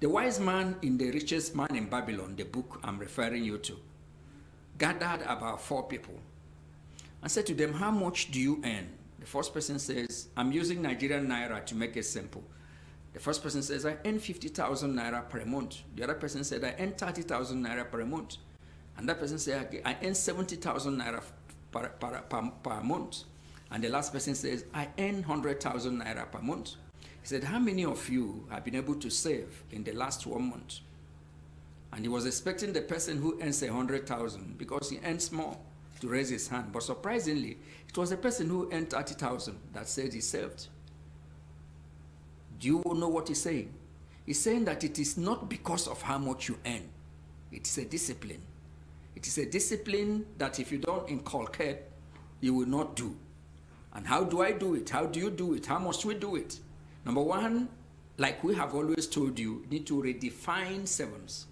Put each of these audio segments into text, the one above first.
The wise man in the richest man in Babylon, the book I'm referring you to, gathered about 4 people and said to them, how much do you earn? The first person says, I'm using Nigerian Naira to make it simple. The first person says, I earn 50,000 Naira per month. The other person said, I earn 30,000 Naira per month. And that person said, I earn 70,000 Naira per month. And the last person says, I earn 100,000 Naira per month. He said, how many of you have been able to save in the last 1 month? And he was expecting the person who earns 100,000 because he earns more to raise his hand. But surprisingly, it was the person who earned 30,000 that said he saved. Do you know what he's saying? He's saying that it is not because of how much you earn. It is a discipline. It is a discipline that if you don't inculcate, you will not do. And how do I do it? How do you do it? How must we do it? Number one, like we have always told you, you need to redefine sevens.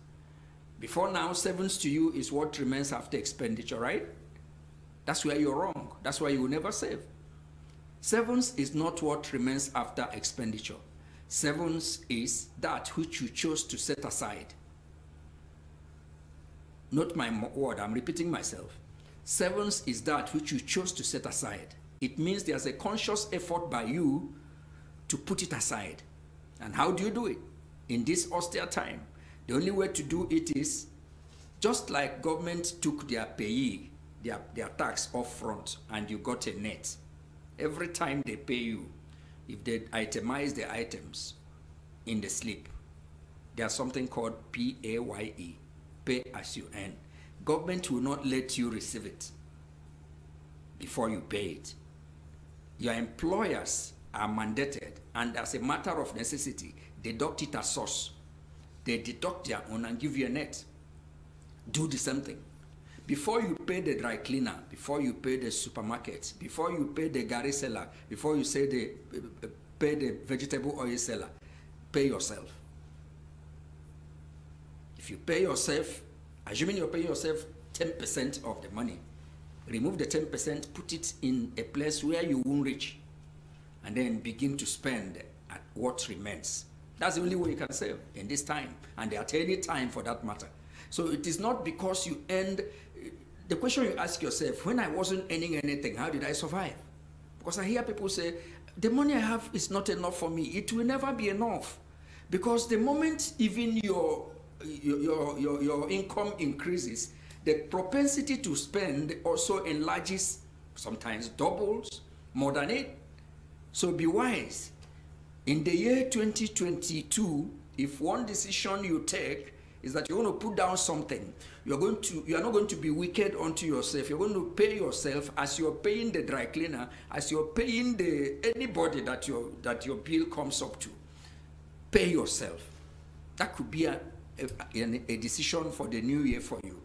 Before now, sevens to you is what remains after expenditure, right? That's where you're wrong. That's why you will never save. Sevens is not what remains after expenditure. Sevens is that which you chose to set aside. Not my word, I'm repeating myself. Sevens is that which you chose to set aside. It means there's a conscious effort by you to put it aside. And how do you do it? In this austere time, the only way to do it is just like government took their payee, their tax off front, and you got a net. Every time they pay you, if they itemize the items in the slip, there's something called PAYE, pay as you earn. Government will not let you receive it before you pay it. Your employers are mandated, and as a matter of necessity, deduct it as source. They deduct their own and give you a net. Do the same thing. Before you pay the dry cleaner, before you pay the supermarket, before you pay the gari seller, before you pay the vegetable oil seller, pay yourself. If you pay yourself, assuming you're paying yourself 10% of the money, remove the 10%, put it in a place where you won't reach, and then begin to spend at what remains. That's the only way you can save in this time, and at any time for that matter. So it is not because you earned. The question you ask yourself, when I wasn't earning anything, how did I survive? Because I hear people say, the money I have is not enough for me. It will never be enough. Because the moment even your income increases, the propensity to spend also enlarges, sometimes doubles, more than it. So be wise. In the year 2022, if one decision you take is that you're going to put down something, you are not going to be wicked unto yourself. You're going to pay yourself as you're paying the dry cleaner, as you're paying anybody that your bill comes up to. Pay yourself. That could be a decision for the new year for you.